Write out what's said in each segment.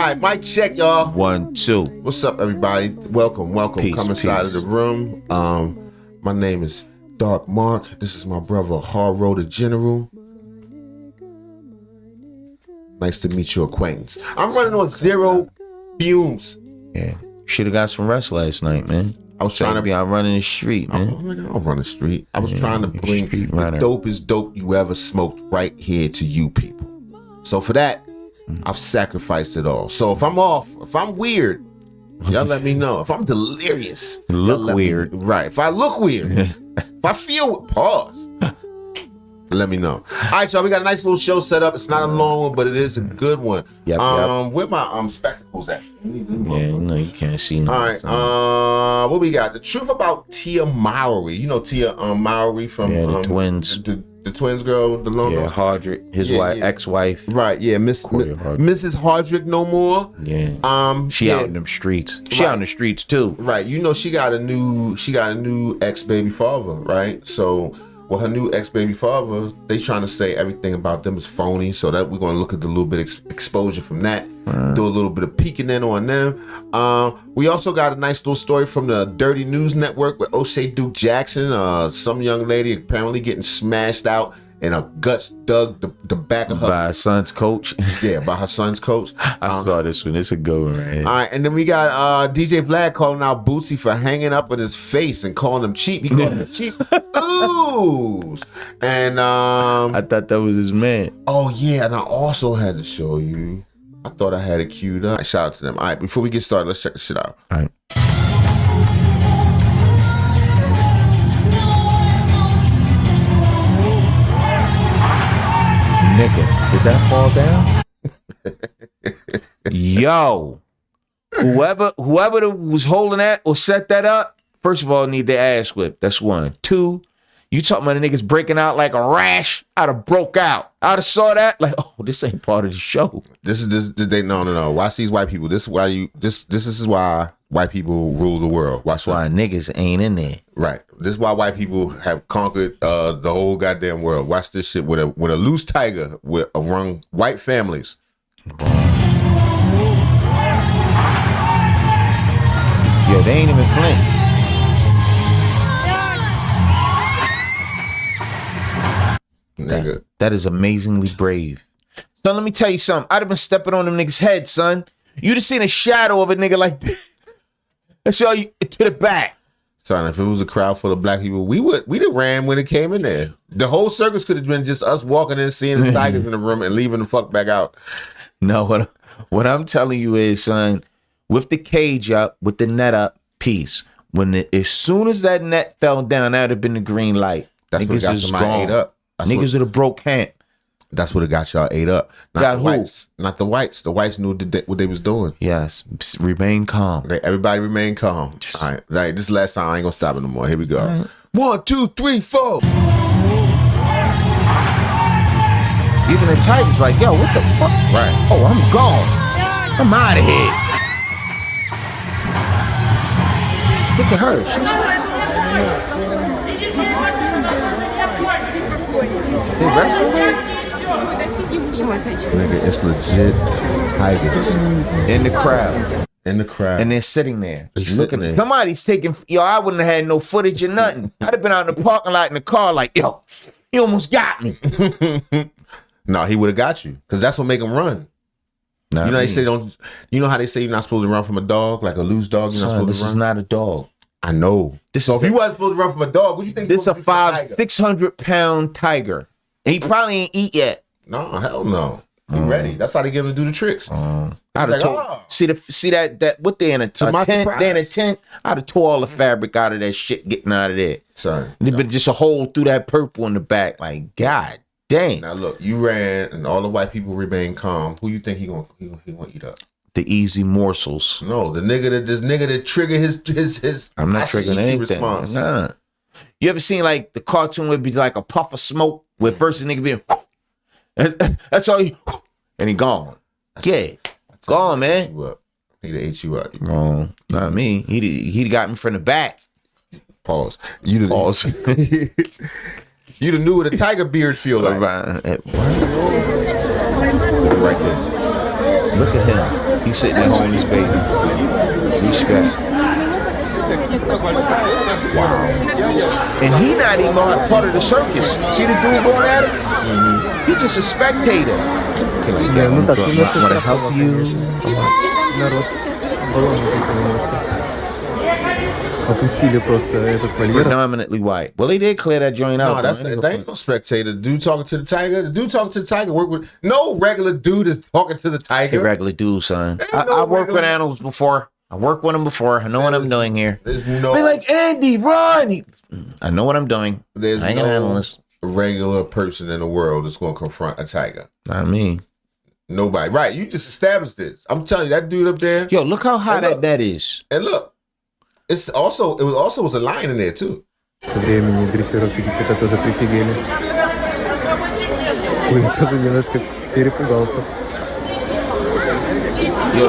right, mic check, y'all. 1, 2. What's up, everybody? Welcome. Peace, Come inside of the room. My name is Dark Mark. This is my brother Hard Road the General. Nice to meet your acquaintance. I'm running on 0 fumes. Yeah, should have got some rest last night, man. I was trying to be out running the street, man. I'll run the street. I was trying to bring the dopest dope you ever smoked right here to you people. So for that, I've sacrificed it all. So if I'm off, if I'm weird, y'all let me know. If I'm delirious, look weird. Right. If I look weird, if I feel, pause. Let me know. All right, y'all. We got a nice little show set up. It's not a long one, but it is a good one. Yep. Where my spectacles at? Yeah, you can't see no. All right. What we got? The truth about Tia Mowry. You know Tia Mowry from the twins. The twins girl, the long Hardrick, his wife, ex-wife. Right. Yeah, Mrs. Hardrick no more. Yeah. She out in them streets. She out in the streets too. Right. You know she got a new ex-baby father. Right. So. Well, her new ex-baby father, they trying to say everything about them is phony, so that we're going to look at the little bit exposure from that, do a little bit of peeking in on them. We also got a nice little story from the Dirty News Network with O'Shea Duke Jackson, some young lady apparently getting smashed out and her guts dug the back of her. By her son's coach. Yeah, by her son's coach. I saw this one. It's a good one, right? All right, and then we got D.J.Vlad calling out Boosie for hanging up in his face and calling him cheap. He called him cheap. Ooh. And I thought that was his man. Oh, yeah, and I also had to show you. I thought I had it queued up. Shout out to them. All right, before we get started, let's check this shit out. All right. Nigga, did that fall down? Yo, whoever was holding that or set that up, first of all, need their ass whipped. That's 1. 2, you talking about the niggas breaking out like a rash? I'd have broke out. I'd have saw that like, oh, this ain't part of the show. No. Watch these white people. This is why white people rule the world. Watch why niggas ain't in there. Right. This is why white people have conquered the whole goddamn world. Watch this shit with a loose tiger with among white families. Yo, they ain't even playing. Nigga. That is amazingly brave. Son, let me tell you something. I'd have been stepping on them niggas' heads, son. You'd have seen a shadow of a nigga like this. That's all you to the back. Son, if it was a crowd full of black people, we'd have ran when it came in there. The whole circus could have been just us walking in, seeing the tigers in the room, and leaving the fuck back out. No, what I'm telling you is, son, with the cage up, with the net up, peace. As soon as that net fell down, that'd have been the green light. That's what got somebody ate up. Niggas would have broke camp. That's what it got y'all ate up. Not the whites. Not the whites. The whites knew what they was doing. Yes. Remain calm. Everybody remain calm. All right. This is the last time. I ain't gonna stop it no more. Here we go. Right. 1, 2, 3, 4. Even the Titans like, yo, what the fuck? Right. Oh, I'm gone. I'm out of here. Look at her. They wrestling with it? Nigga, it's legit tigers. In the crowd. And they're sitting there. Looking there. Somebody's taking, I wouldn't have had no footage or nothing. I'd have been out in the parking lot in the car like, yo, he almost got me. No, he would have got you. Because that's what make him run. They say you know how they say you're not supposed to run from a dog? Like a loose dog, you're not supposed to run? This is not a dog. I know. So if you wasn't supposed to run from a dog, what do you think? This is a 600-pound tiger. And he probably ain't eat yet. No, hell no. He ready. That's how they get him to do the tricks. See that what they in a tent? They in a tent. I'd have tore all the fabric out of that shit getting out of there. Son. There'd been just a hole through that purple in the back. Like, God dang. Now look, you ran and all the white people remain calm. Who you think he gonna eat up? The easy morsels. No, this nigga that triggered his I'm not triggering anything. Response. Nah. You ever seen like the cartoon would be like a puff of smoke where first the nigga be that's all and he gone. Yeah. Gone, man. He'd have ate you up. Wrong. Not me. He'd got me from the back. Pause. Pause. You'd have knew what a tiger beard feel like. What? Right there. Look at him. He's sitting there holding his baby. Respect. Wow. And he not even part of the circus. See the dude going at him? Mm-hmm. He's just a spectator. I want to help you. Predominantly white. Well, they did clear that joint out. No, that ain't no spectator. The dude talking to the tiger. The dude talking to the tiger. Work with no regular dude is talking to the tiger. A regular dude, son. I worked with animals before. I worked with them before. I know what I'm doing here. There's no. They're like, Andy, run. I know what I'm doing. There's I ain't gonna handle this. Regular person in the world that's going to confront a tiger. Not me. Nobody. Right. You just established this. I'm telling you, that dude up there. Yo, look how high that is. And look, it was a lion in there too. Yo,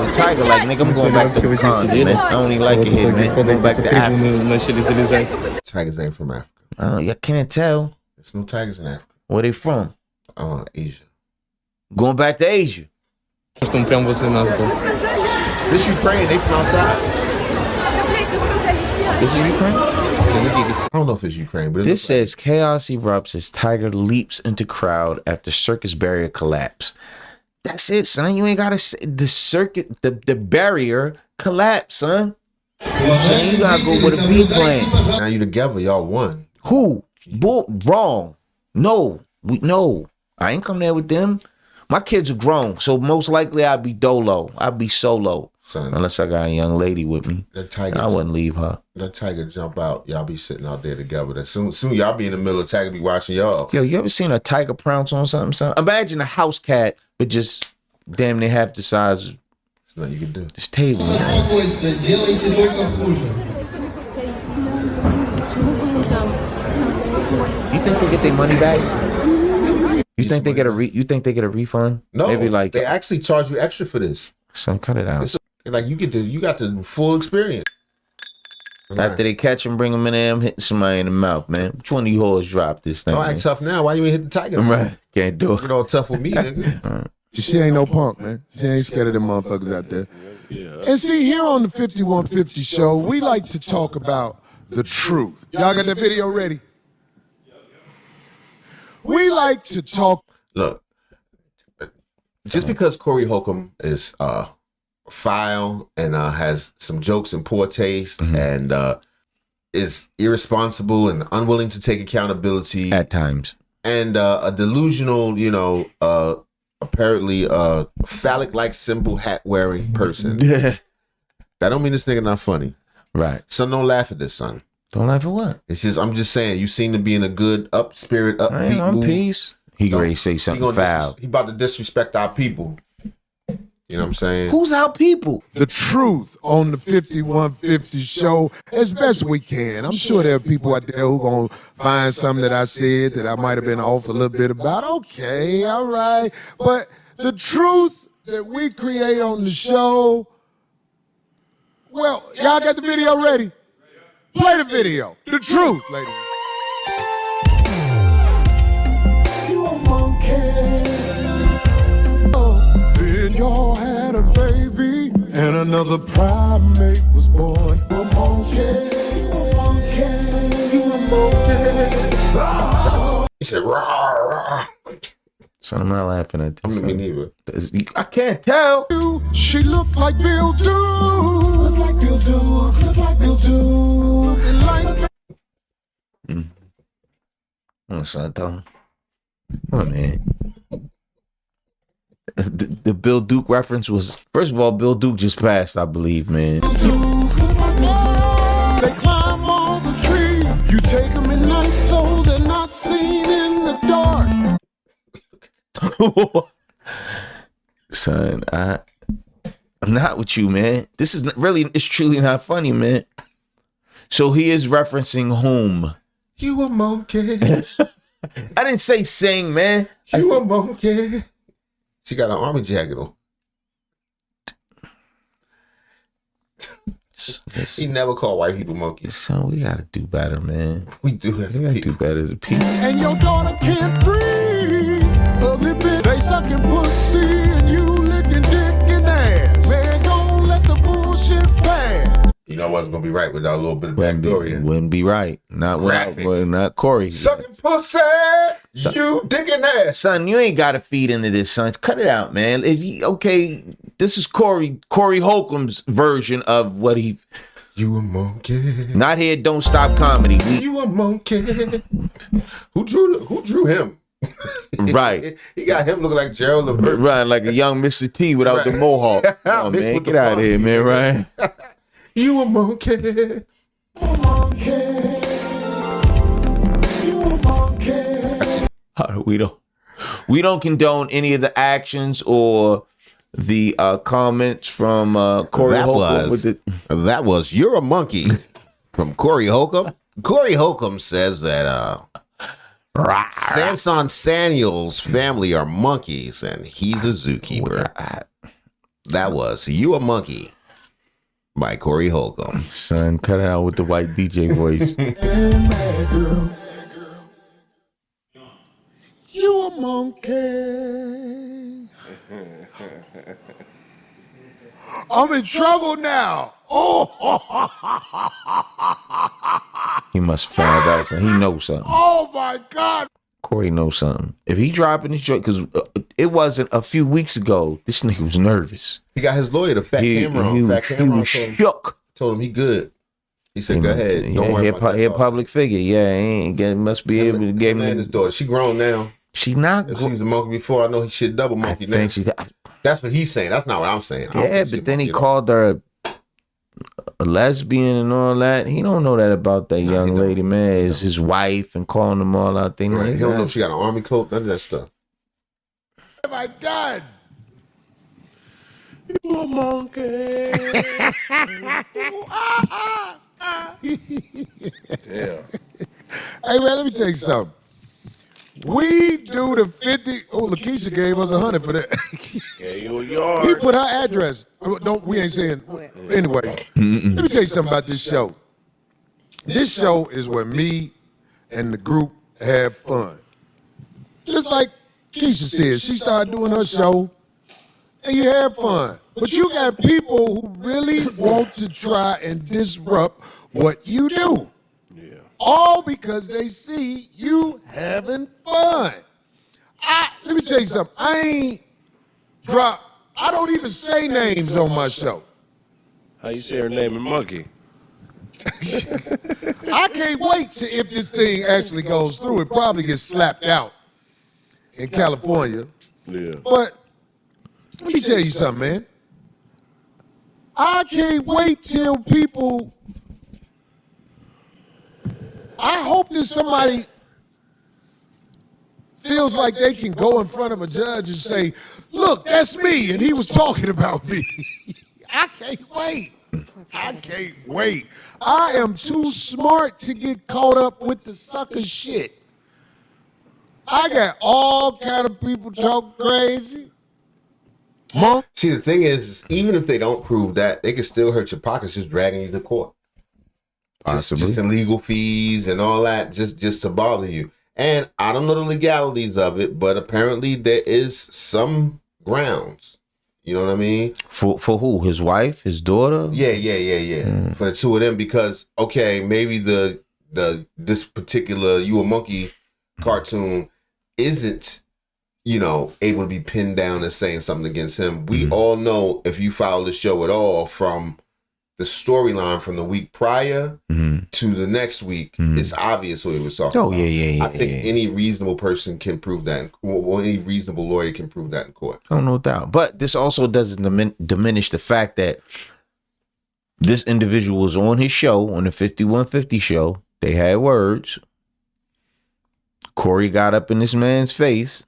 the tiger, like, nigga, I'm going back to Wakanda, man. I don't even like it here, man. I'm going back to Africa. Tigers ain't from Africa. Oh, you can't tell. There's no tigers in Africa. Where they from? Asia. Going back to Asia. This Ukraine, they from outside. Is it Ukraine? I don't know if it's Ukraine, but this says chaos erupts as tiger leaps into crowd after circus barrier collapse. That's it, son. You ain't gotta say the circuit, the barrier collapse, son. So you gotta go with a B plan. Now you together, y'all won. Who? Wrong. No. I ain't come there with them. My kids are grown, so most likely I'd be dolo. I'd be solo. Son, unless I got a young lady with me. That tiger, I wouldn't leave her. That tiger jump out, y'all be sitting out there together. That soon y'all be in the middle of tiger be watching y'all. Yo, you ever seen a tiger pounce on something, son? Imagine a house cat, but just damn near half the size of there's nothing you can do. This table. You think they get their money back? You think they get a refund? No, maybe like they actually charge you extra for this. Son, cut it out. Like you got the full experience. After they catch him, bring him in there, I'm hitting somebody in the mouth, man. Which one of you hoes dropped this thing? Oh, act tough now. Why you ain't hit the tiger? Right. Can't do it. You're all tough with me, nigga. She ain't no punk, man. She ain't scared of them motherfuckers out there. And see, here on the 5150 show, we like to talk about the truth. Y'all got that video ready? We like to talk. Look, just because Corey Holcomb is foul and has some jokes and poor taste and is irresponsible and unwilling to take accountability at times, and a delusional, apparently phallic-like symbol hat-wearing person. Yeah. That don't mean this nigga not funny. Right. Son, don't laugh at this, son. Don't laugh at what? It's just, I'm just saying, you seem to be in a good upbeat mood. Peace. He ready to say something foul. He about to disrespect our people. You know what I'm saying? Who's our people? The truth on the 5150 show as best we can. I'm sure there are people out there who gonna find something that I said that I might have been off a little bit about. Okay, all right. But the truth that we create on the show, well, y'all got the video ready? Play the video. The truth, ladies. You a monkey. Then y'all had a baby, and another primate was born. You a monkey. You a monkey. You a monkey. He said, rah, rah. Son, I'm not laughing at this. Me neither. I can't tell. She looked like Bill Duke. Look like Bill Duke. Look like Bill Duke. Like son, come on, man. The Bill Duke reference was, first of all, Bill Duke just passed, I believe, man. They climb all the trees. You take them at night so they're not seen in the dark. Son, I'm not with you, man. This is it's truly not funny, man. So he is referencing whom? You a monkey. I didn't say sing, man. You a monkey. She got an army jacket on. He never called white people monkeys. Son, we gotta do better, man. We do as a people. Do better as a people. And your daughter can't breathe. Ugly bitch. They sucking pussy and you licking dick in wasn't gonna be right without a little bit of backstory. Wouldn't be right. Not not Corey. Sucking pussy, you dicking ass. Son, you ain't got to feed into this, son. Cut it out, man. Okay, this is Corey Holcomb's version of what he. You a monkey. Not here. Don't stop comedy. You a monkey. Who drew him? Right. He got him looking like Gerald Levert. Right, like a young Mr. T without the mohawk. Oh, man, get out of here, man. Right. You a monkey. You a monkey. You a monkey. We don't condone any of the actions or the comments from Corey Holcomb. That was You're a Monkey from Corey Holcomb. Corey Holcomb says that Sanson Samuel's family are monkeys and he's a zookeeper. That was You a Monkey by Corey Holcomb. Son, cut it out with the white DJ voice. You a monkey. I'm in trouble now. Oh, He must find out something. He knows something. oh my God. Corey knows something. If he dropping his joint, because it wasn't a few weeks ago, this nigga was nervous. He got his lawyer, the Fat Cameron. Fat He Cameron was shook. told him he good. He said, "Go ahead, don't worry about that." He a public figure. Yeah, he must be able to give him me his daughter. She grown now. She not. If she was a monkey before, I know he should double monkey now. That's what he's saying. That's not what I'm saying. Yeah, but then he called her a lesbian and all that. He don't know that about that young lady, man. Is his wife and calling them all out there. Right. He don't know if she got an army coat. None of that stuff. What have I done? You a monkey. Yeah. Hey, man, let me tell you something. We do the 50. Oh, Lakeisha gave us 100 for that. Yeah, you a We yard. put her address. We ain't saying. Anyway, let me tell you something about this show. This show is where me and the group have fun. Just like Keisha said, she started doing her show, and you have fun. But you got people who really want to try and disrupt what you do. Yeah. All because they see you having fun. Let me tell you something. I don't even say names on my show. How you say her name in monkey? I can't wait to if this thing actually goes through. It probably gets slapped out in California. Yeah. But let me tell you something, man. I can't wait till people. I hope that somebody feels like they can go in front of a judge and say, look, that's me, and he was talking about me. I can't wait. I can't wait. I am too smart to get caught up with the sucker shit. I got all kind of people talk crazy. Monk. See, the thing is, even if they don't prove that, they can still hurt your pockets just dragging you to court. Possibly. Just in legal fees and all that, just to bother you. And I don't know the legalities of it, but apparently there is some grounds. You know what I mean? For who? His wife? His daughter? Yeah. For the two of them, because okay, maybe this particular You a Monkey cartoon isn't, able to be pinned down and saying something against him. We all know, if you follow the show at all, from the storyline from the week prior to the next week, it's obvious what he was talking about. Yeah. I think any reasonable person can prove that, or any reasonable lawyer can prove that in court. Oh, no doubt. But this also doesn't diminish the fact that this individual was on his show, on the 5150 show. They had words. Corey got up in this man's face,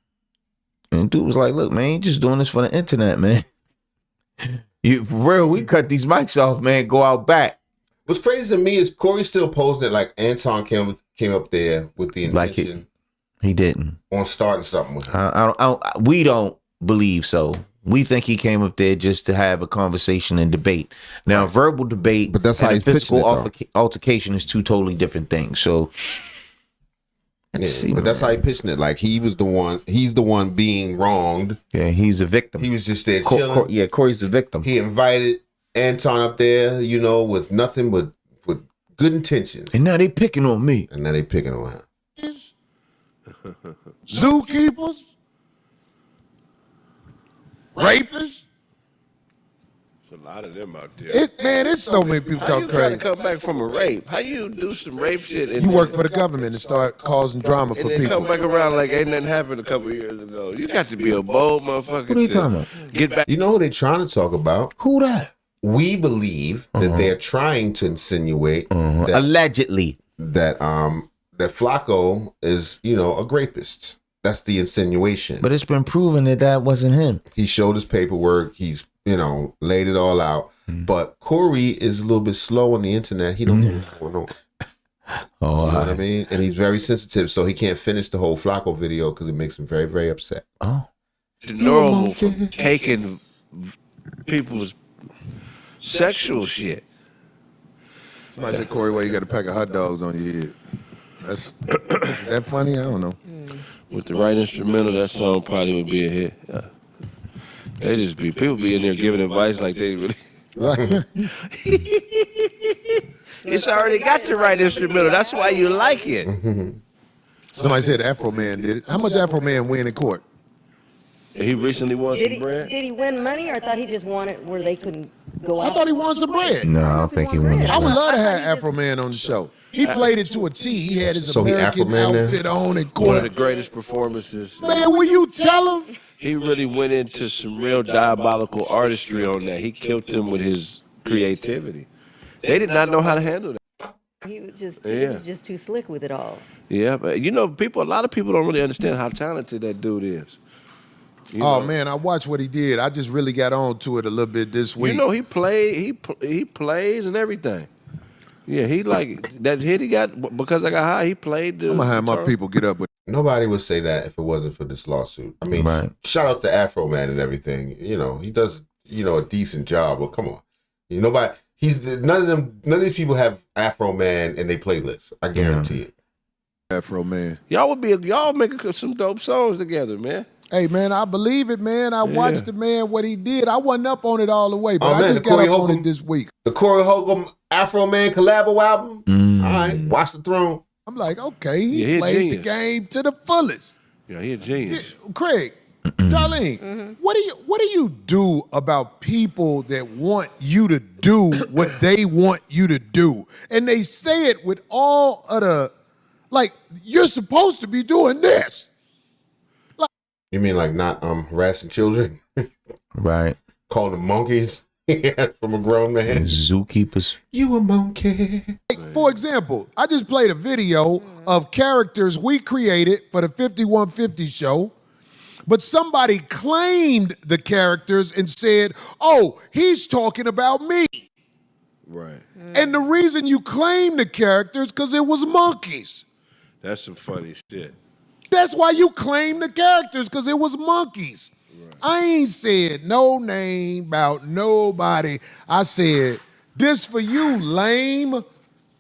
and dude was like, look, man, you just doing this for the internet, man. For real, we cut these mics off, man. Go out back. What's crazy to me is Corey still posing it like Anton came up there with the intention He didn't. on starting something with him. We don't believe so. We think he came up there just to have a conversation and debate. Now, verbal debate, But that's how and he's a physical pitching altercation is two totally different things. So, let's see, but that's how he pitching it. Like he's the one being wronged. yeah, he's a victim. He was just there chilling. Corey's the victim. He invited Anton up there, you know, with nothing but with good intentions. And now they picking on me. And now they picking on him. Zookeepers, rapists. There's a lot of them out there. It's so many people How talk you trying to crazy. come back from a rape? How you do some rape shit and You then- work for the government and start causing drama for and then people. come back around like ain't nothing happened a couple years ago? You got to be a bold motherfucker. What are you to talking about? Get back. You know who they trying to talk about? Who that? We believe that they're trying to insinuate that Allegedly. that Flacco is, you know, a rapist. That's the insinuation. But it's been proven that wasn't him. He showed his paperwork. He's, you know, laid it all out. But Corey is a little bit slow on the internet. He don't know what's going on. Oh, You know what I mean? And he's very sensitive, so he can't finish the whole Flacco video because it makes him very, very upset. oh. The normal from taking people's sexual shit. Somebody said, Corey, why you got a pack of hot dogs on your head? That's that funny? I don't know. With the right instrumental, that song probably would be a hit. Yeah. They just be people be in there giving advice like they really. It's already got the right instrumental. That's why you like it. Somebody said Afro Man did it. How much Afro Man win in court? And he recently won Did some he, bread. did he win money, or I thought he just won it where they couldn't go I out? thought he won some bread. No, I don't think he won. I would that. love to have Afro Man on the show. He played it to a T. He had his So he American Afro-Man there? outfit on in One of the court. greatest performances. Man, will you tell him? He really went into some real diabolical artistry on that. He killed them with his creativity. They did not know how to handle that. He was just too slick with it all. Yeah, but you know, a lot of people don't really understand how talented that dude is. You Oh know? man, I watched what he did. I just really got on to it a little bit this week. You know, he plays and everything. Yeah, he like that hit he got because I got high. He played. I'm gonna have my guitar. people get up with. Nobody would say that if it wasn't for this lawsuit. I mean, Right. shout out to Afro Man and everything. You know, he does, you know, a decent job. Well, come on. None of these people have Afro Man in their playlist. I guarantee it. Afro Man. Y'all make some dope songs together, man. Hey man, I believe it, man. I watched the man what he did. I wasn't up on it all the way, but Oh, I man, just the got Corey up on Holcomb- it this week. The Corey Holcomb Afro Man collabo album. All right, Watch the Throne. I'm like, okay, Yeah, he he a played the genius. game to the fullest. Yeah, he a genius. Craig, Darlene, what do you do about people that want you to do what they want you to do, and they say it with all of the like you're supposed to be doing this? You mean like not harassing children, Right. calling them monkeys from a grown man? Zookeepers. You a monkey? For example, I just played a video of characters we created for the 5150 show, but somebody claimed the characters and said, oh, he's talking about me. Right. And the reason you claimed the characters because it was monkeys. That's some funny shit. That's why you claimed the characters, because it was monkeys. Right. I ain't said no name about nobody. I said, this for you, lame.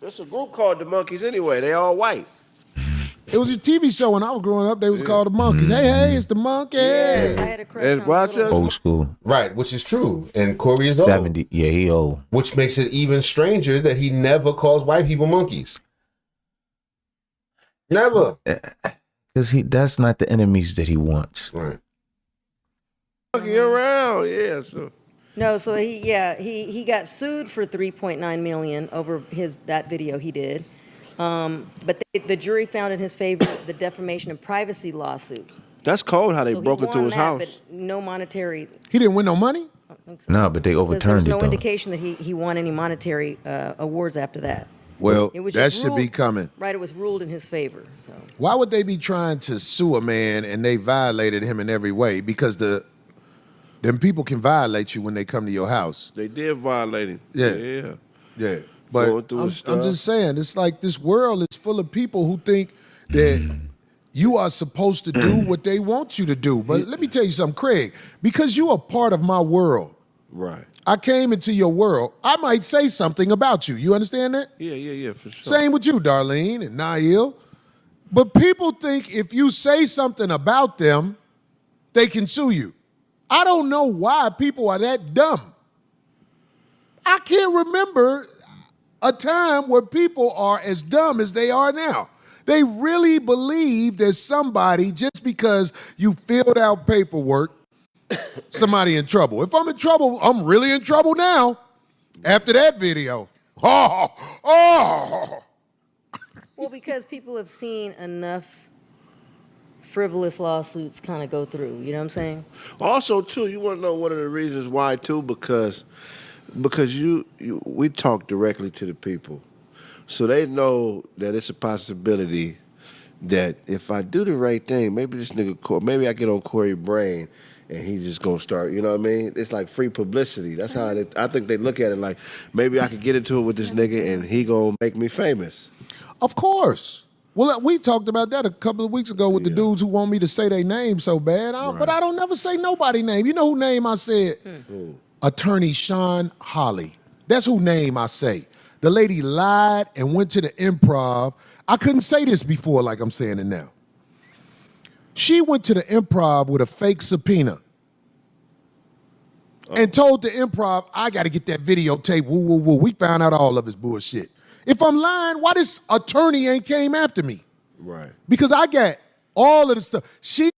There's a group called the Monkeys anyway. They all white. It was a TV show when I was growing up. They was called the Monkeys. Hey, it's the Monkeys. Yes, I had a crush And on watch little- us. Old school. Right, which is true. And Corey is old, 70. Yeah, he old. which makes it even stranger that he never calls white people monkeys. Never. Because that's not the enemies that he wants. Right. Monkey around, yeah. So No, so he got sued for $3.9 million over that video he did. But the jury found in his favor the defamation and privacy lawsuit. that's cold how they So broke he into won his that, house. but no monetary. He didn't win no money? I don't think so. No, but they Says overturned there's it, no though. indication that he won any monetary awards after that. Well, It was that just should be ruled- coming. Right, it was ruled in his favor. So Why would they be trying to sue a man and they violated him in every way? Because them people can violate you when they come to your house. They did violate him. Yeah. Yeah. Yeah. Going But through I'm his stuff. just saying, it's like this world is full of people who think that you are supposed to do what they want you to do. But let me tell you something, Craig, because you are part of my world. Right. I came into your world. I might say something about you. You understand that? Yeah, for sure. Same with you, Darlene and Nail. But people think if you say something about them, they can sue you. I don't know why people are that dumb. can't remember a time where people are as dumb as they are now. They really believe that somebody, just because you filled out paperwork, somebody in trouble. If I'm in trouble, I'm really in trouble now. After that video. Oh. Well, because people have seen enough frivolous lawsuits kind of go through. You know what I'm saying? Also, too, you want to know one of the reasons why too, because we talk directly to the people, so they know that it's a possibility that if I do the right thing, maybe this nigga, maybe I get on Corey Brain. And he's just gonna start, you know what I mean? It's like free publicity. That's how I think they look at it. Like, maybe I could get into it with this nigga and he gonna make me famous. Of course. Well, we talked about that a couple of weeks ago with the dudes who want me to say their name so bad. But I don't never say nobody's name. You know who name I said? Attorney Sean Holly. That's who name I say. The lady lied and went to the Improv. I couldn't say this before like I'm saying it now. She went to the Improv with a fake subpoena and told the Improv, I got to get that videotape. Woo, woo, woo. We found out all of his bullshit. If I'm lying, why this attorney ain't came after me? Right. Because I got all of the stuff. She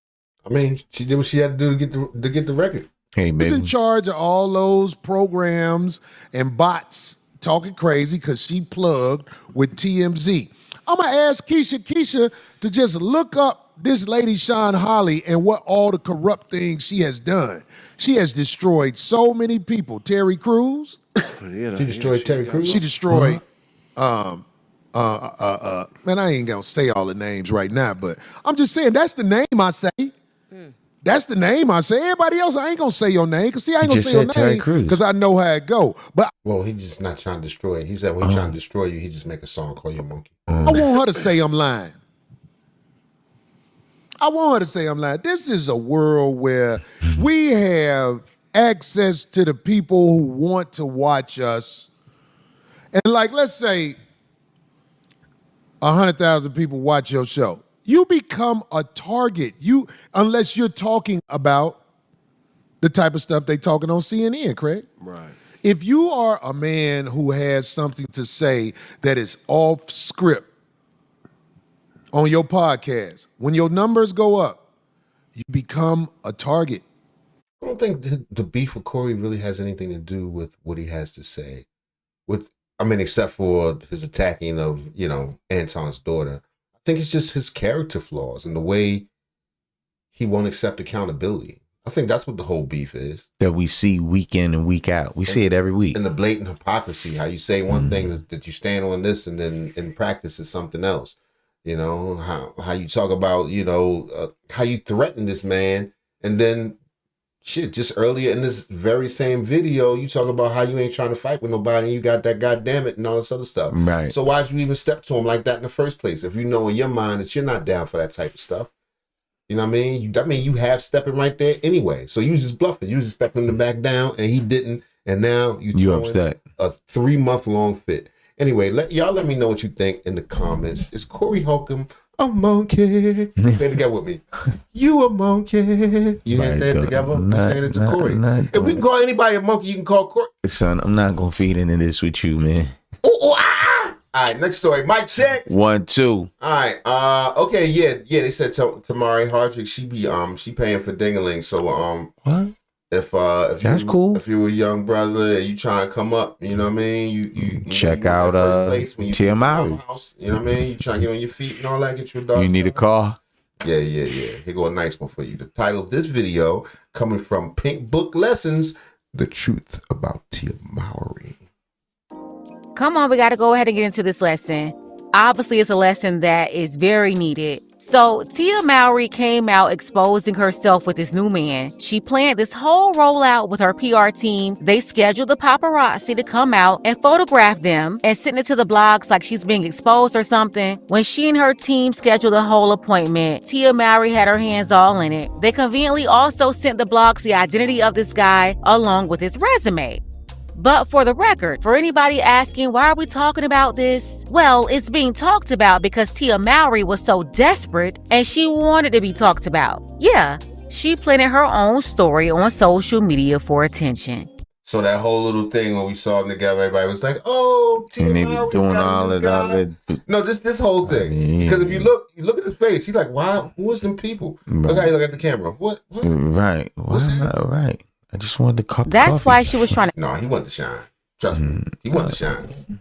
did what she had to do to get the record. Hey, was baby. in charge of all those programs and bots talking crazy because she plugged with TMZ. I'm going to ask Keisha to just look up this lady Sean Holly and what all the corrupt things she has done. She has destroyed so many people. Terry Crews. She destroyed Terry Crews? She destroyed, man, I ain't going to say all the names right now, but I'm just saying that's the name I say. That's the name I say. Everybody else, I ain't going to say your name. Because see, I ain't going to say your name because I know how it go. But well, he's just not trying to destroy it. He said when he's trying to destroy you, he just make a song called Your Monkey. I want her to say I'm lying. I want her to say I'm lying. This is a world where we have access to the people who want to watch us. And like, let's say 100,000 people watch your show. You become a target. Unless you're talking about the type of stuff they talking on CNN, Craig. Right. If you are a man who has something to say that is off script on your podcast, when your numbers go up, you become a target. I don't think the beef with Corey really has anything to do with what he has to say. Except for his attacking of, Anton's daughter. I think it's just his character flaws and the way he won't accept accountability. I think that's what the whole beef is. That we see week in and week out. We see it every week. And the blatant hypocrisy, how you say one thing is that you stand on this and then in practice is something else. How you talk about, how you threaten this man and then just earlier in this very same video, you talk about how you ain't trying to fight with nobody and you got that goddamn it and all this other stuff. Right. So why'd you even step to him like that in the first place? If you know in your mind that you're not down for that type of stuff. You know what I mean? You have stepping right there anyway. So you was just bluffing. You was expecting him to back down and he didn't. And now you upset. A 3-month-long fit. Anyway, let me know what you think in the comments. Is Corey Holcomb a monkey? Say it together with me. You a monkey. You didn't say it together? I'm saying it to Corey. If we can call anybody a monkey, you can call Corey. Son, I'm not going to feed into this with you, man. All right, next story. Mic check. 1, 2. All right. Okay, yeah. They said Tamari Hardrick, she paying for dingaling. So What? If that's cool. If you a young brother and you trying to come up, you know what I mean? You check out Tia Mowry. You know what I mean? You trying to get on your feet and all that, get your dog. You need a car? Yeah. Here go a nice one for you. The title of this video coming from Pink Book Lessons, The Truth About Tia Mowry. Come on, we got to go ahead and get into this lesson. Obviously, it's a lesson that is very needed. So, Tia Mowry came out exposing herself with this new man. She planned this whole rollout with her PR team. They scheduled the paparazzi to come out and photograph them and send it to the blogs like she's being exposed or something. When she and her team scheduled the whole appointment, Tia Mowry had her hands all in it. They conveniently also sent the blogs the identity of this guy along with his resume. But for the record, for anybody asking why are we talking about this? Well, it's being talked about because Tia Mowry was so desperate and she wanted to be talked about. Yeah, she planted her own story on social media for attention. So that whole little thing when we saw them together, everybody was like, "Oh, Tia And they Mowry's be doing got a all new of guy." that. No, this whole thing. Because if you look at his face, he's like, "Why? Who is them people?" Look how you look at the camera. What? Right. What's that? Right. I just wanted to cup. That's why she was trying to. No, he wanted to shine. Trust me, he wanted to shine.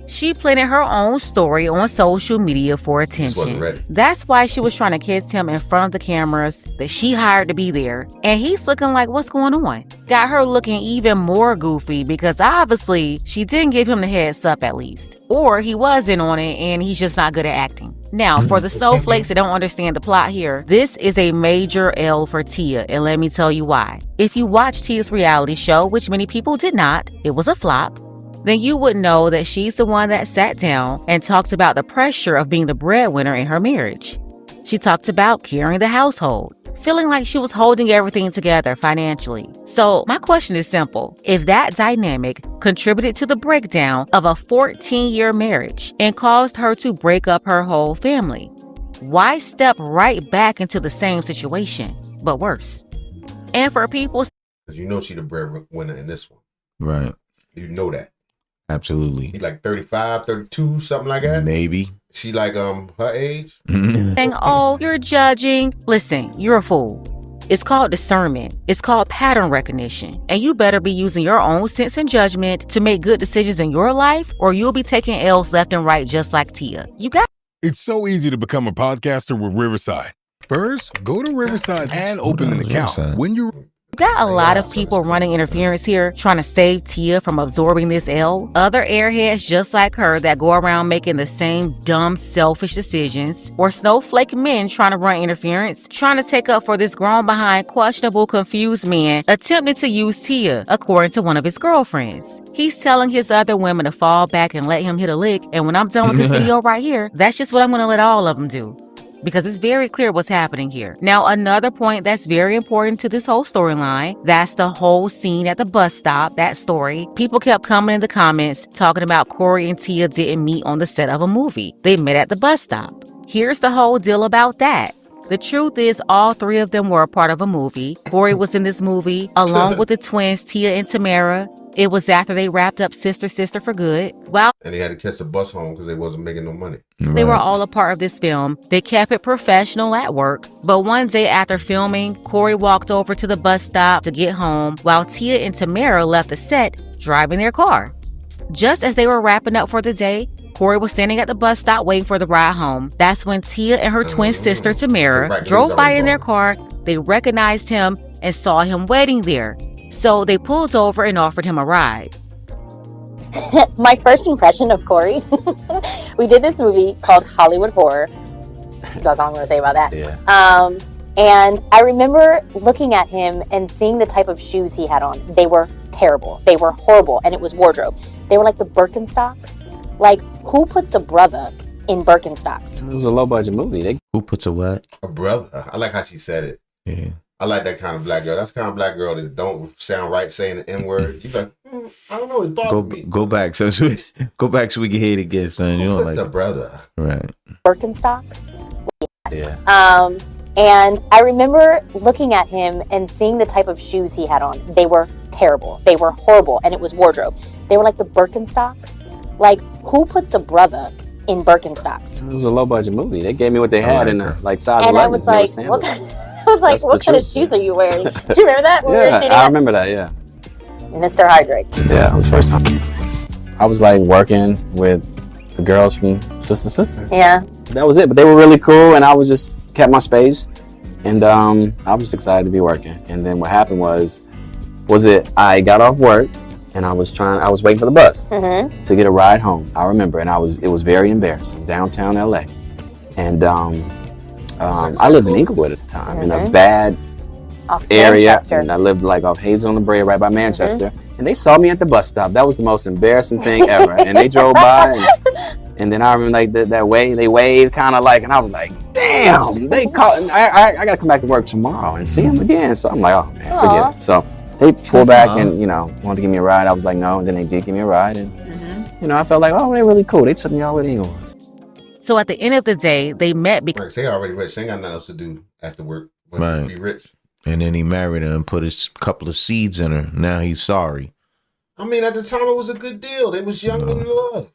She planted her own story on social media for Just wasn't attention. ready. That's why she was trying to kiss him in front of the cameras that she hired to be there. And he's looking like, what's going on? Got her looking even more goofy because obviously she didn't give him the heads up at least. Or he was in on it and he's just not good at acting. Now, for the snowflakes that don't understand the plot here, this is a major L for Tia, and let me tell you why. If you watch Tia's reality show, which many people did not, it was a flop, then you would know that she's the one that sat down and talked about the pressure of being the breadwinner in her marriage. She talked about carrying the household, feeling like she was holding everything together financially. So my question is simple. If that dynamic contributed to the breakdown of a 14-year marriage and caused her to break up her whole family, why step right back into the same situation, but worse? And for people... Because you know she the breadwinner in this one. Right. You know that. Absolutely. He's like 35, 32, something like that. Maybe. She like her age. saying, oh, you're judging. Listen, you're a fool. It's called discernment. It's called pattern recognition. And you better be using your own sense and judgment to make good decisions in your life, or you'll be taking L's left and right just like Tia. You got It's so easy to become a podcaster with Riverside. First, go to Riverside and open an account. When you're got a lot of people running interference here, trying to save Tia from absorbing this L. Other airheads just like her that go around making the same dumb, selfish decisions. Or snowflake men trying to run interference, trying to take up for this grown behind, questionable, confused man attempting to use Tia, according to one of his girlfriends. He's telling his other women to fall back and let him hit a lick. And when I'm done with this video right here, that's just what I'm going to let all of them do. Because it's very clear what's happening here. Now, another point that's very important to this whole storyline, that's the whole scene at the bus stop, that story. People kept coming in the comments talking about Corey and Tia didn't meet on the set of a movie. They met at the bus stop. Here's the whole deal about that. The truth is all three of them were a part of a movie. Corey was in this movie, along with the twins, Tia and Tamara. It was after they wrapped up Sister for good. While And they had to catch the bus home because they wasn't making no money. they were all a part of this film, they kept it professional at work. But one day after filming, Corey walked over to the bus stop to get home while Tia and Tamara left the set driving their car. Just as they were wrapping up for the day, Corey was standing at the bus stop waiting for the ride home. That's when Tia and her twin sister Tamara drove by in their car. They recognized him and saw him waiting there. So they pulled over and offered him a ride. My first impression of Corey, we did this movie called Hollywood Horror. That's all I'm going to say about that. Yeah. And I remember looking at him and seeing the type of shoes he had on. They were terrible. They were horrible. And it was wardrobe. They were like the Birkenstocks. Like, who puts a brother in Birkenstocks? It was a low budget movie. Who puts a what? A brother. I like how she said it. Yeah. I like that kind of black girl. That's the kind of black girl that don't sound right saying the N-word. She's like, I don't know, it bothers me. Go back so we can hear it again, son. You know, like the brother. Right. Birkenstocks. Yeah. And I remember looking at him and seeing the type of shoes he had on. They were terrible. They were horrible. And it was wardrobe. They were like the Birkenstocks. Like, who puts a brother in Birkenstocks? It was a low budget movie. They gave me what they had in the size And 11. I was like, what? I was like, That's what the kind of truth, shoes yeah. are you wearing? Do you remember that? When we were Yeah, shooting I it? remember that, yeah. Mr. Hydrate. Yeah, it was the first time. I was like working with the girls from Sister. Yeah. That was it, but they were really cool and I was just kept my space and I was just excited to be working. And then what happened was I got off work and I was waiting for the bus to get a ride home. I remember, and it was very embarrassing, downtown LA. And I lived in Inglewood at the time, in a bad Off area. Manchester. And I lived like off Hazel on the Bray, right by Manchester. And they saw me at the bus stop. That was the most embarrassing thing ever. And they drove by, and then I remember like that way they waved, kind of like, and I was like, damn, they called. I got to come back to work tomorrow and see them again. So I'm like, oh man, forget it. So they pulled back and wanted to give me a ride. I was like, no, and then they did give me a ride, and I felt like, oh, they're really cool. They took me all where the Eagle was. So at the end of the day, they met because Like, they already rich. They ain't got nothing else to do after work but Right. just be rich. And then he married her and put a couple of seeds in her. Now he's sorry. I mean, at the time, it was a good deal. They was young and in love.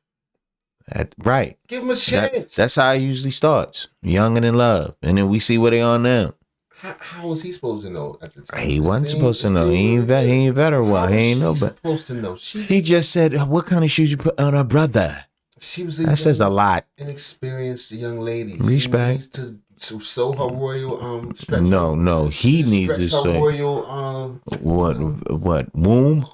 Right. Give him a chance. That's how it usually starts. Young and in love. And then we see where they are now. How was he supposed to know at the time? He wasn't supposed to know. He ain't vet her well. He ain't know. But supposed to know. He just said, what kind of shoes you put on her brother? She was that says a lot. Inexperienced young lady. Respect. She needs to sew her royal stretch. No. He needs to her say royal what womb.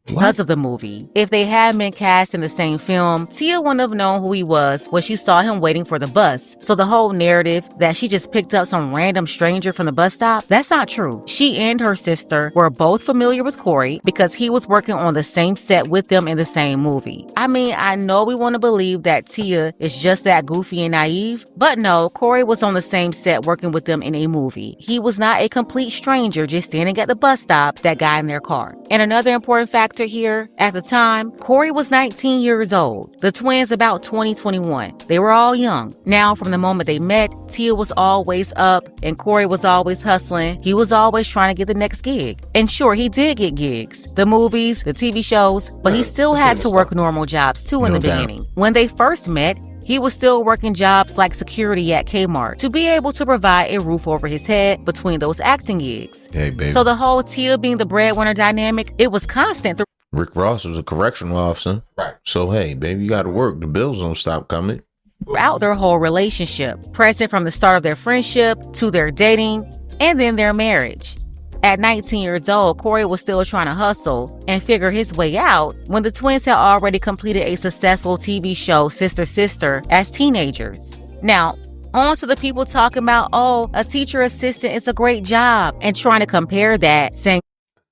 Because of the movie. If they had been cast in the same film, Tia wouldn't have known who he was when she saw him waiting for the bus. So the whole narrative that she just picked up some random stranger from the bus stop, that's not true. She and her sister were both familiar with Corey because he was working on the same set with them in the same movie. I mean, I know we want to believe that Tia is just that goofy and naive, but no, Corey was on the same set working with them in a movie. He was not a complete stranger just standing at the bus stop that got in their car. And another important factor here, at the time, Corey was 19 years old. The twins about 2021. They were all young. Now, from the moment they met, Tia was always up and Corey was always hustling. He was always trying to get the next gig. And sure, he did get gigs. The movies, the TV shows, but he still had to work normal jobs too in the beginning. When they first met, he was still working jobs like security at Kmart to be able to provide a roof over his head between those acting gigs. Hey, baby. So the whole Tia being the breadwinner dynamic, it was constant. Rick Ross was a correctional officer. Right. So, hey, baby, you got to work. The bills don't stop coming. Throughout their whole relationship, present from the start of their friendship to their dating and then their marriage. At 19 years old, Corey was still trying to hustle and figure his way out when the twins had already completed a successful TV show, Sister Sister, as teenagers. Now, on to the people talking about, oh, a teacher assistant is a great job, and trying to compare that, saying,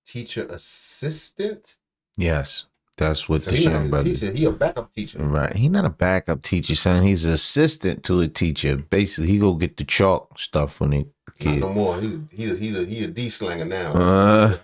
teacher assistant? Yes, that's what So the he not young a brother. teacher. He a backup teacher. Right. He not a backup teacher, son. He's an assistant to a teacher. Basically, he go get the chalk stuff when they kid. Not no more. He a D-slanger now.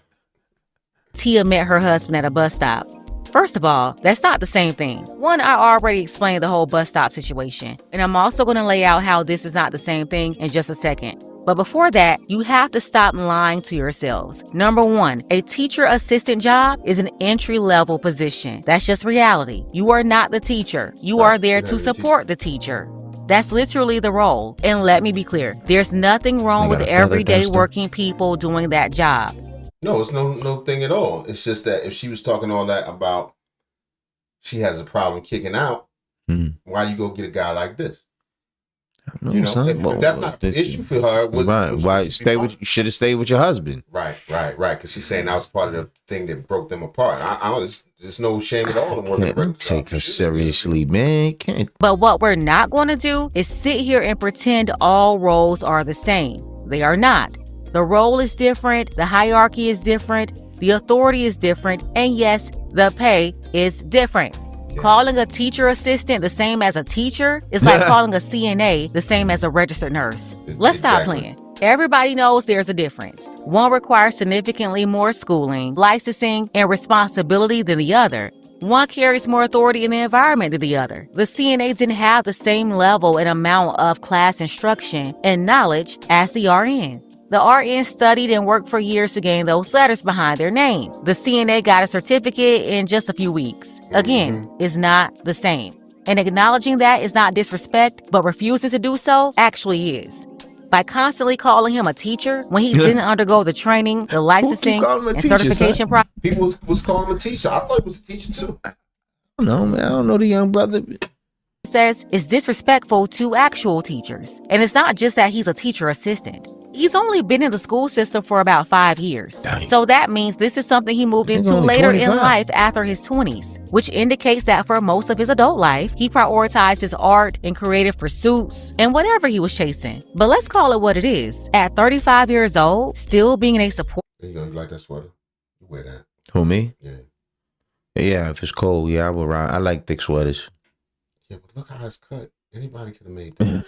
Tia met her husband at a bus stop. First of all, that's not the same thing. One, I already explained the whole bus stop situation, and I'm also going to lay out how this is not the same thing in just a second. But before that, you have to stop lying to yourselves. Number one, a teacher assistant job is an entry-level position. That's just reality. You are not the teacher. You are there to support the teacher. That's literally the role. And let me be clear, there's nothing wrong with everyday working people doing that job. No, it's no thing at all. It's just that if she was talking all that about she has a problem kicking out, why you go get a guy like this? No, you know, son, if that's not the issue for her. Why you should have stayed with your husband? Right. Because she's saying that was part of the thing that broke them apart. There's no shame at all in working. Can't take her seriously, man. Can't. But what we're not going to do is sit here and pretend all roles are the same. They are not. The role is different. The hierarchy is different. The authority is different. And yes, the pay is different. Calling a teacher assistant the same as a teacher is like calling a CNA the same as a registered nurse. Let's stop playing. Everybody knows there's a difference. One requires significantly more schooling, licensing, and responsibility than the other. One carries more authority in the environment than the other. The CNA didn't have the same level and amount of class instruction and knowledge as the RN. The RN studied and worked for years to gain those letters behind their name. The CNA got a certificate in just a few weeks. Again, it's not the same. And acknowledging that is not disrespect, but refusing to do so actually is. By constantly calling him a teacher when he didn't undergo the training, the licensing, and certification process. People was calling him a teacher. I thought he was a teacher too. I don't know, man. I don't know the young brother. Says is disrespectful to actual teachers. And it's not just that he's a teacher assistant. He's only been in the school system for about 5 years. Dang. So that means this is something he moved into later 25. In life after his 20s, which indicates that for most of his adult life, he prioritized his art and creative pursuits and whatever he was chasing. But let's call it what it is. At 35 years old, still being a support. You like that sweater? You wear that. Who, me? Yeah. Yeah, if it's cold, yeah, I will ride. I like thick sweaters. Yeah, but look how it's cut. Anybody could have made that.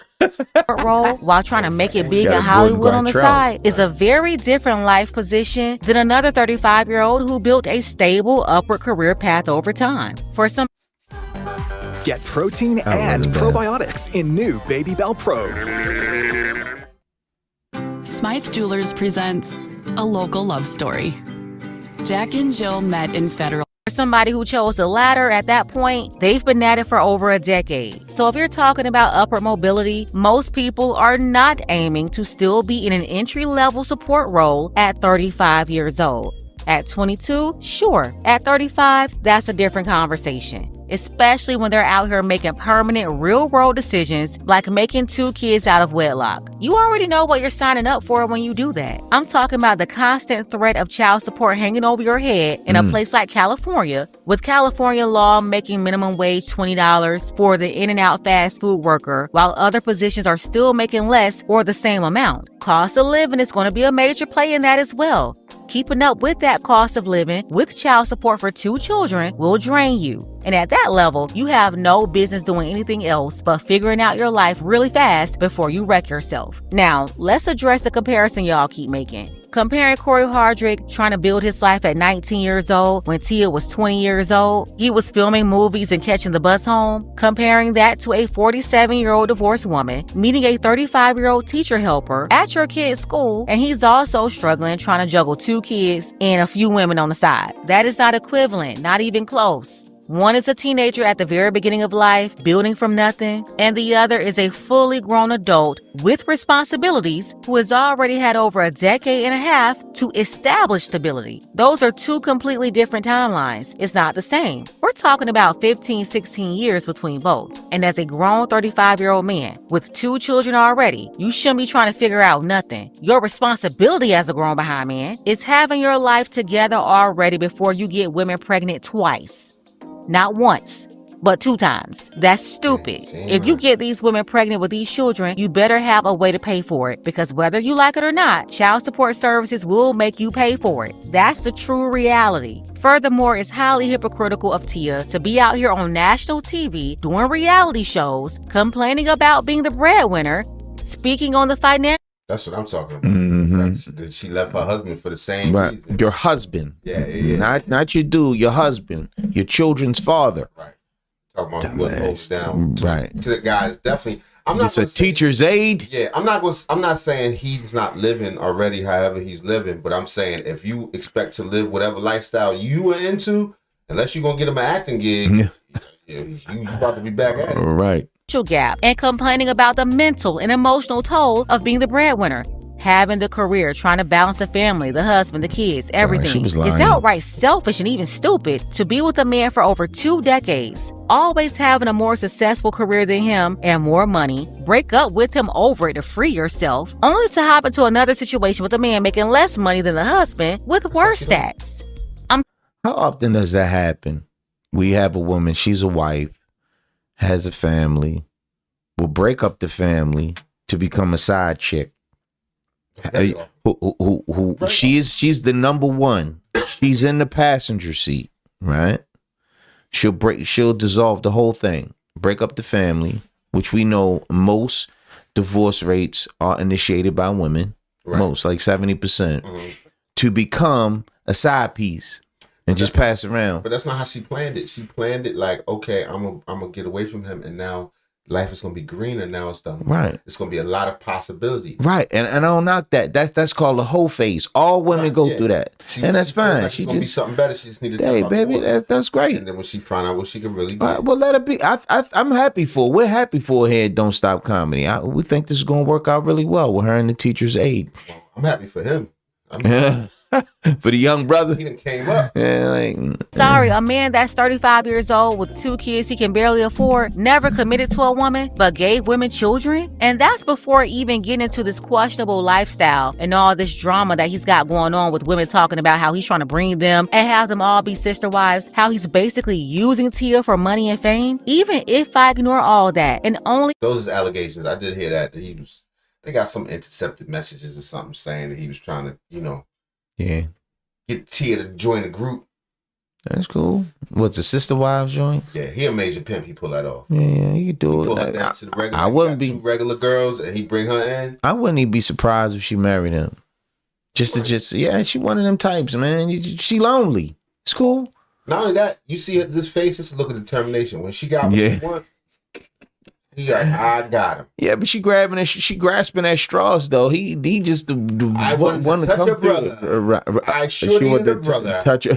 Role while trying to make it big in Hollywood on the side is a very different life position than another 35-year-old who built a stable upward career path over time. For some, get protein and probiotics in new Baby Bell Pro. Smythe Jewelers presents a local love story. Jack and Jill met in Federal. For somebody who chose the latter at that point, they've been at it for over a decade. So if you're talking about upward mobility, most people are not aiming to still be in an entry-level support role at 35 years old. At 22, sure. At 35, that's a different conversation. Especially when they're out here making permanent real-world decisions like making 2 kids out of wedlock. You already know what you're signing up for when you do that. I'm talking about the constant threat of child support hanging over your head in a place like California, with California law making minimum wage $20 for the in-and-out fast food worker, while other positions are still making less or the same amount. Cost of living is going to be a major play in that as well. Keeping up with that cost of living with child support for 2 children will drain you. And at that level, you have no business doing anything else but figuring out your life really fast before you wreck yourself. Now, let's address the comparison y'all keep making. Comparing Corey Hardrick trying to build his life at 19 years old when Tia was 20 years old. He was filming movies and catching the bus home. Comparing that to a 47-year-old divorced woman meeting a 35-year-old teacher helper at your kid's school, and he's also struggling trying to juggle 2 kids and a few women on the side. That is not equivalent, not even close. One is a teenager at the very beginning of life, building from nothing, and the other is a fully grown adult with responsibilities who has already had over a decade and a half to establish stability. Those are 2 completely different timelines. It's not the same. We're talking about 15, 16 years between both. And as a grown 35-year-old man with 2 children already, you shouldn't be trying to figure out nothing. Your responsibility as a grown behind man is having your life together already before you get women pregnant twice. Not once, but 2 times. That's stupid. If you get these women pregnant with these children, you better have a way to pay for it, because whether you like it or not, child support services will make you pay for it. That's the true reality. Furthermore, it's highly hypocritical of Tia to be out here on national TV doing reality shows, complaining about being the breadwinner, speaking on the financial. That's what I'm talking about. She left her husband for the same reason. Your husband. Yeah. Not your dude, your husband. Your children's father. Right. Talking about who holds down to the guys. Definitely. I'm not It's a teacher's aide. Yeah, I'm not saying he's not living already however he's living, but I'm saying if you expect to live whatever lifestyle you were into, unless you're gonna get him an acting gig, you about to be back at it. Right. Gap and complaining about the mental and emotional toll of being the breadwinner, having the career, trying to balance the family, the husband, the kids, everything. It's outright selfish and even stupid to be with a man for over 2 decades, always having a more successful career than him and more money, break up with him over it to free yourself, only to hop into another situation with a man making less money than the husband with worse stats. How often does that happen? We have a woman, she's a wife, has a family, will break up the family to become a side chick. Who she's the number one. She's in the passenger seat, right? She'll dissolve the whole thing, break up the family, which we know most divorce rates are initiated by women, most, like 70%, to become a side piece. And just pass around. But that's not how she planned it. She planned it like, okay, I'm gonna get away from him, and now life is gonna be greener. Now it's done. Right. It's gonna be a lot of possibilities. Right. And I don't knock that. That's called a whole phase. All women go through that, and that's fine. Like she gonna be something better. She just needed to. Hey, baby, that's great. And then when she find out what she can really do, well, let it be. I'm happy for. We're happy for her here at Don't Stop Comedy. We think this is gonna work out really well with her and the teacher's aide. I'm happy for him. For the young brother. He done came up. Yeah, Sorry, a man that's 35 years old with 2 kids he can barely afford, never committed to a woman, but gave women children? And that's before even getting into this questionable lifestyle and all this drama that he's got going on with women talking about how he's trying to bring them and have them all be sister wives, how he's basically using Tia for money and fame. Even if I ignore all that and only... Those is allegations. I did hear that he was... They got some intercepted messages or something saying that he was trying to, get Tia to join the group. That's cool. What's a sister wives joint? Yeah, he a major pimp. He pull that off. Yeah, he could do it. Pull her down to the regular. I wouldn't be 2 regular girls, and he bring her in. I wouldn't even be surprised if she married him. She one of them types, man. She lonely. It's cool. Not only that, you see this face. It's a look of determination. When she got what she want, He like, I got him. Yeah, but she grasping at straws though. He just I want to touch your brother. I should have your brother. Touch her.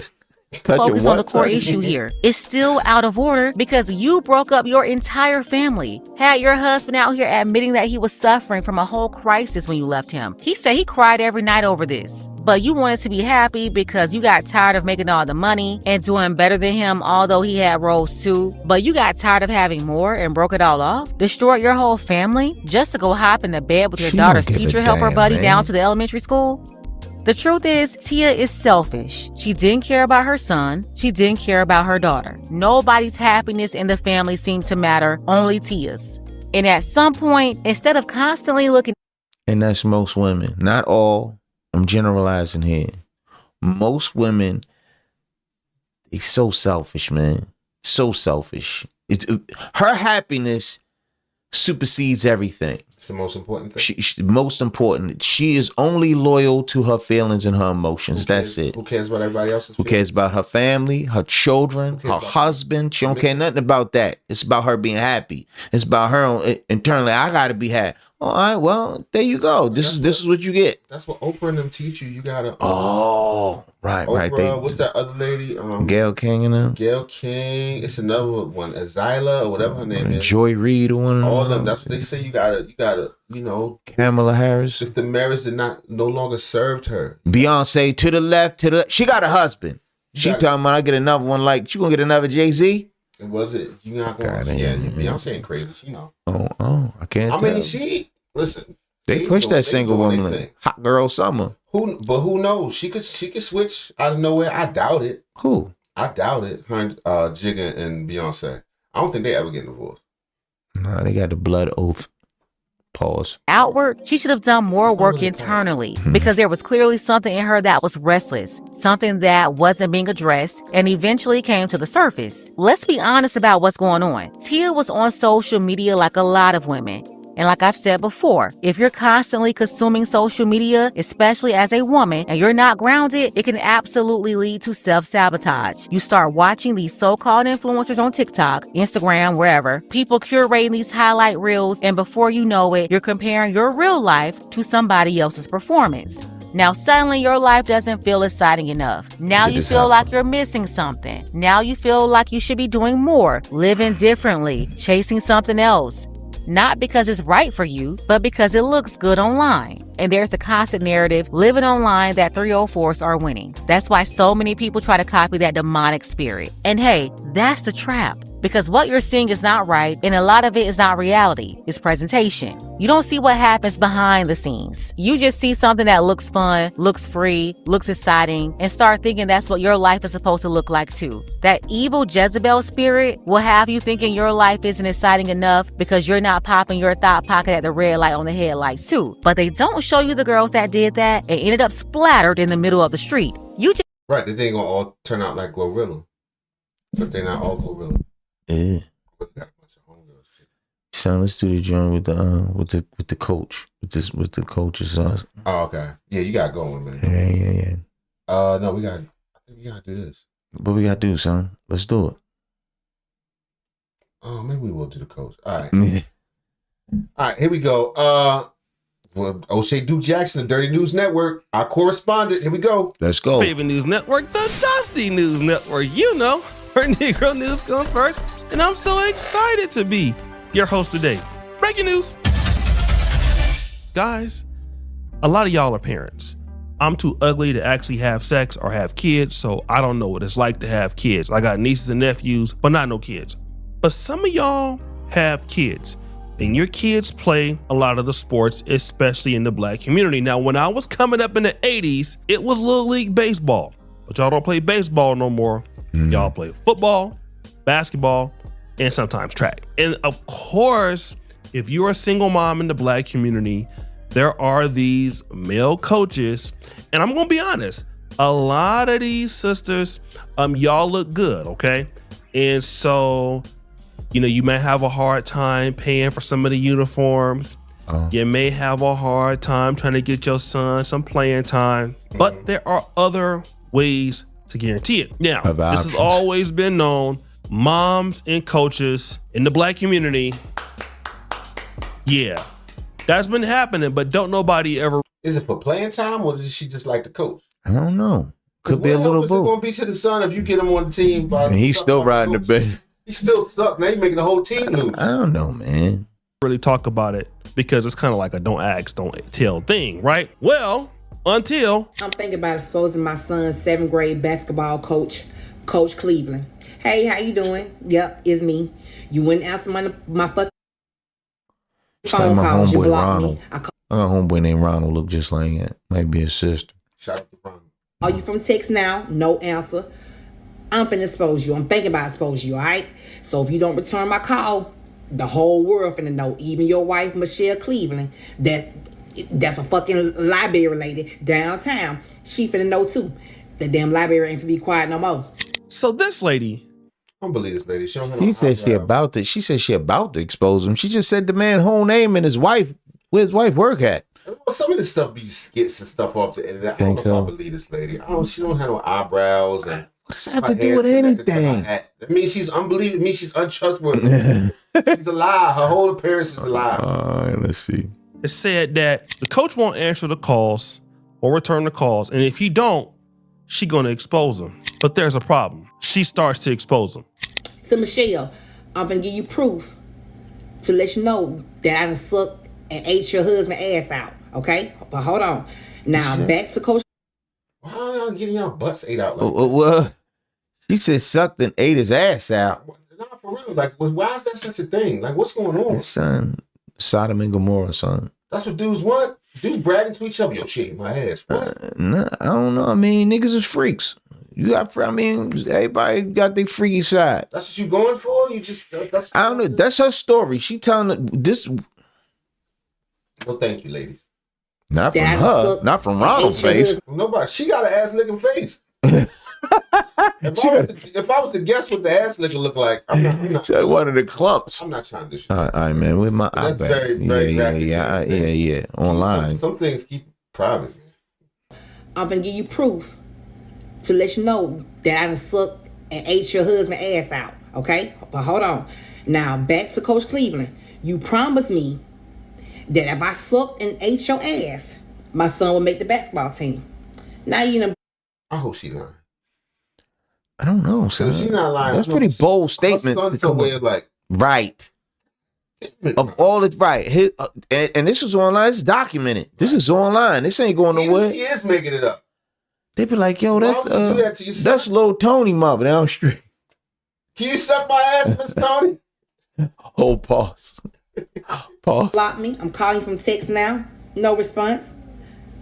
Focus on the core issue here. It's still out of order because you broke up your entire family. Had your husband out here admitting that he was suffering from a whole crisis when you left him. He said he cried every night over this. But you wanted to be happy because you got tired of making all the money and doing better than him, although he had roles too. But you got tired of having more and broke it all off? Destroyed your whole family just to go hop in the bed with your daughter's teacher helper buddy down to the elementary school? The truth is, Tia is selfish. She didn't care about her son. She didn't care about her daughter. Nobody's happiness in the family seemed to matter, only Tia's. And at some point, instead of constantly looking... And that's most women. Not all. I'm generalizing here. Most women, they so selfish, man. So selfish. Her happiness supersedes everything. It's the most important thing. Most important. She is only loyal to her feelings and her emotions. That's it. Who cares about everybody else's Who cares about her family, her children, her husband? She don't care nothing about that. It's about her being happy. It's about her own, internally. I gotta be happy. All right, well, there you go. This is what you get. That's what Oprah and them teach you. You gotta. Right. Oprah, what's that other lady? Gayle King and them. Gayle King. It's another one, Azyla or whatever her name is. Joy Reid or one. All of them. That's what they say. You gotta. Kamala Harris. If the marriage no longer served her. Beyonce to the left, she got a husband. She talking about I get another one. Like she gonna get another Jay-Z. Was it? You not going? Beyonce ain't crazy. She know. Oh, I can't. I mean, listen. They pushed that single woman, Hot Girl Summer. Who knows? She could switch out of nowhere. I doubt it. Who? I doubt it. Her, Jigga and Beyonce. I don't think they ever get divorced. Nah, they got the blood oath. Pause. Outward, she should have done more work internally because there was clearly something in her that was restless, something that wasn't being addressed and eventually came to the surface. Let's be honest about what's going on. Tia was on social media like a lot of women. And like I've said before, if you're constantly consuming social media, especially as a woman, and you're not grounded, it can absolutely lead to self-sabotage. You start watching these so-called influencers on TikTok, Instagram, wherever, people curating these highlight reels, and before you know it, you're comparing your real life to somebody else's performance. Now suddenly your life doesn't feel exciting enough. Now you feel like you're missing something. Now you feel like you should be doing more, living differently, chasing something else. Not because it's right for you, but because it looks good online. And there's the constant narrative living online that 304s are winning. That's why so many people try to copy that demonic spirit. And hey, that's the trap. Because what you're seeing is not right, and a lot of it is not reality. It's presentation. You don't see what happens behind the scenes. You just see something that looks fun, looks free, looks exciting, and start thinking that's what your life is supposed to look like too. That evil Jezebel spirit will have you thinking your life isn't exciting enough because you're not popping your thought pocket at the red light on the headlights too. But they don't show you the girls that did that and ended up splattered in the middle of the street. Right, they ain't gonna all turn out like Glorilla. But they're not all Glorilla. Yeah. Son, let's do the joint with the coach. With the coach's son. Oh, okay. Yeah, you gotta go in a minute. Yeah. No, we gotta do this. What we gotta do, son? Let's do it. Oh, maybe we will do the coach. All right. All right, here we go. O'Shea Duke Jackson, the Dirty News Network, our correspondent. Here we go. Let's go. Favorite news network, the Dusty News Network. You know, where Negro news comes first. And I'm so excited to be your host today. Breaking news. Guys, a lot of y'all are parents. I'm too ugly to actually have sex or have kids, so I don't know what it's like to have kids. I got nieces and nephews, but not no kids. But some of y'all have kids, and your kids play a lot of the sports, especially in the black community. Now, when I was coming up in the 80s, it was Little League Baseball, but y'all don't play baseball no more. Y'all play football, basketball, and sometimes track. And of course, if you're a single mom in the black community, there are these male coaches, and I'm gonna be honest, a lot of these sisters, y'all look good, okay? And so, you know, you may have a hard time paying for some of the uniforms. You may have a hard time trying to get your son some playing time, but there are other ways to guarantee it. Now, this has always been known. Moms and coaches in the black community, Yeah, that's been happening, but don't nobody ever. Is it for playing time or does she just like the coach? I don't know. Could be a little What's it both. going to be to the son if you get him on the team? And he's still riding the bench. He still suck. Now he's making the whole team lose. I don't know, man. Really talk about it because it's kind of like a don't ask, don't tell thing, right? Well, until I'm thinking about exposing my son's 7th grade basketball coach, Coach Cleveland. Hey, how you doing? Yep, it's me. You wouldn't answer my fucking phone like calls. You homeboy blocked Ronald. me. I got a homeboy named Ronald. Look just like that. Might be his sister. Shout out to Ronald. Are you from text now? No answer. I'm finna expose you. I'm thinking about exposing you, all right? So if you don't return my call, the whole world finna know, even your wife, Michelle Cleveland, that's a fucking library lady downtown. She finna know too. The damn library ain't finna be quiet no more. So this lady, I don't believe this lady. She said she about to. She said she about to expose him. She just said the man whole name and his wife, where his wife work at. Some of this stuff be skits and stuff off the internet. I don't know if I believe this lady. She don't have no eyebrows and. What does that have to do with anything? That means she's unbelievable. It means she's untrustworthy. She's a lie. Her whole appearance is a lie. All right, let's see. it said that the coach won't answer the calls or return the calls, and if he don't, she gonna expose him. But there's a problem. She starts to expose him. So Michelle, I'm gonna give you proof to let you know that I done sucked and ate your husband's ass out. Okay, but hold on. Now back to Coach. Why are y'all getting y'all butts ate out like Well, she said sucked and ate his ass out. Not for real. Like, why is that such a thing? Like, what's going on? Son, Sodom and Gomorrah, son. That's what dudes want. Dudes bragging to each other. Yo, she ate my ass. What? Nah, I don't know. I mean, niggas is freaks. You got, I mean, everybody got their freaky side. That's what you going for? You just, that's. I don't know. That's her story. She telling this. Well, thank you, ladies. Not from her. Not from Ronald's face. Nobody. She got an ass licking face. If I was to guess what the ass licker look like, I'm not one of the clumps. I'm not trying to do shit. All right, man. With my That's iPad. very Yeah. Online. Some things keep private. I'm gonna give you proof to let you know that I done sucked and ate your husband's ass out. Okay, but hold on. Now back to Coach Cleveland. You promised me that if I sucked and ate your ass, my son would make the basketball team. Now you know. I hope she lying. I don't know, son. She's not lying. That's a pretty bold statement. Like, right. Of all it's right. And this is online. It's documented. This is online. This ain't going nowhere. He is making it up. They be like, yo, Why would you do that to your son? that's little Tony mama down the street. Can you suck my ass, Mr. Tony? Oh, pause. Pause. Block me. I'm calling from text now. No response.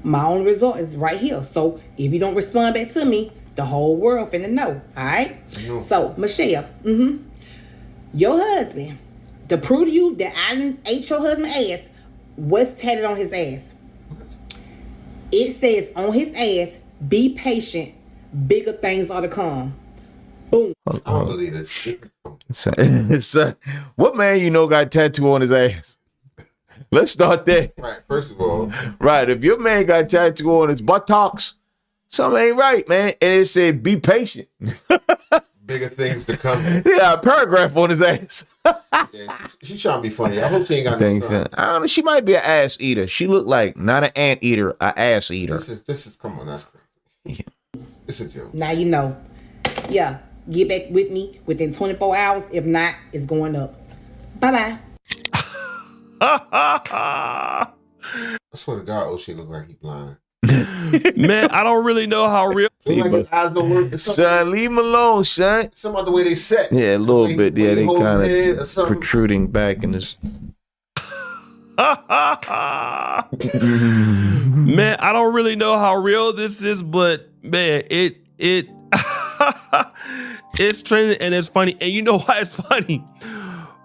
My only resort is right here. So if you don't respond back to me, the whole world finna know. All right. No. So Michelle, your husband, to prove to you that I didn't ate your husband's ass, what's tatted on his ass? It says on his ass, "Be patient. Bigger things are to come." Boom. I don't believe this. Son, what man you know got tattoo on his ass? Let's start there. Right, first of all. Right, if your man got tattoo on his buttocks, something ain't right, man. And it said, "Be patient." Bigger things to come. He got a paragraph on his ass. Yeah, she's trying to be funny. I hope she ain't got no son. I don't know. She might be an ass eater. She look like not an ant eater, an ass eater. This is come on, that's crazy. Yeah. It's a joke. Now you know. Yeah, get back with me within 24 hours. If not, it's going up. Bye-bye. I swear to God, O'Shea look like he blind. Man, I don't really know how real. Like his eyes don't work. Son, leave him alone, son. Some of the way they set. Yeah, a little bit. Yeah, they hold kind his head or of something. protruding back in this. Man, I don't really know how real this is, but man, it it's trending and it's funny. And you know why it's funny?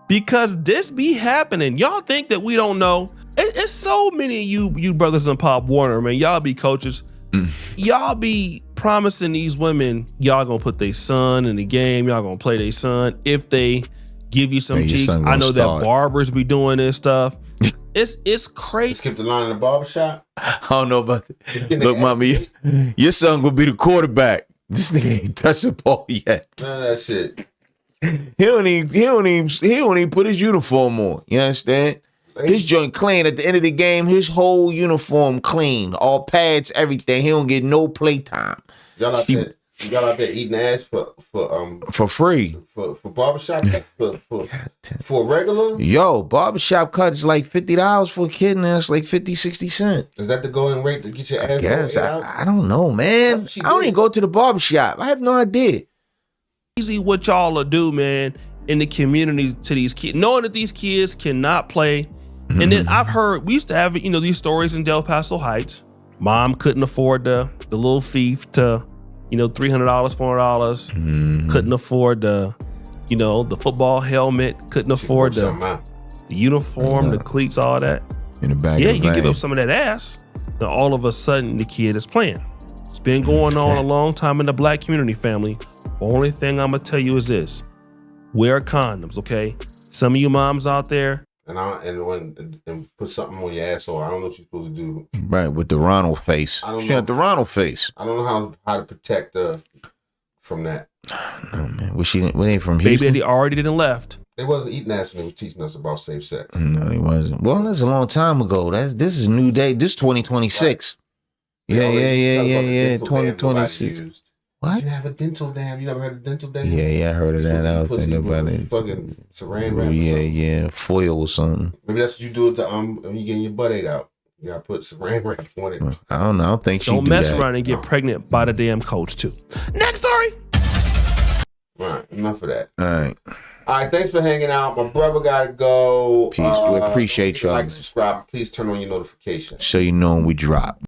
Because this be happening. Y'all think that we don't know? It's so many of you brothers in Pop Warner, man. Y'all be coaches. Y'all be promising these women y'all gonna put their son in the game. Y'all gonna play their son if they give you some cheeks. I know that barbers be doing this stuff. It's crazy. Skip the line in the barbershop. I don't know about that. Look, mommy, your son gonna be the quarterback. This nigga ain't touched the ball yet. None of that shit. He don't even put his uniform on. You understand? His joint clean. At the end of the game, his whole uniform clean. All pads, everything. He don't get no playtime. Y'all out there eating ass for free. For barbershop for regular? Yo, barbershop cut is like $50 for a kid, and that's like 50-60 cents. Is that the going rate to get your ass? Yes, I don't know, man. I don't even go to the barbershop. I have no idea. Easy what y'all will do, man, in the community to these kids, knowing that these kids cannot play. And then I've heard, we used to have, these stories in Del Paso Heights. Mom couldn't afford the little fief to, $300, $400. Couldn't afford the football helmet. Couldn't afford the uniform, the cleats, all that. In the back. Yeah, you give up some of that ass. Then all of a sudden, the kid is playing. It's been going on a long time in the black community, family. The only thing I'm gonna tell you is this: wear condoms, okay? Some of you moms out there. And put something on your asshole. I don't know what you're supposed to do. Right, with the Ronald face. She had the Ronald face. I don't know how to protect from that. No, man. Was they from Houston? Baby, they already didn't left. They wasn't eating ass when they were teaching us about safe sex. No, they wasn't. Well, that's a long time ago. This is a new day. This 2026. Right. Yeah. 2026. What? You didn't have a dental dam. You never heard of dental dam? Yeah, I heard of that. I was thinking about it. Fucking saran wrap. Yeah, foil or something. Maybe that's what you do when you getting your butt ate out. You gotta put saran wrap on it. I don't know. I don't think she don't mess around and get pregnant by the damn coach too. Next story. All right, enough of that. All right. Thanks for hanging out. My brother gotta go. Peace. We appreciate y'all. Like, subscribe. Please turn on your notifications so you know when we drop.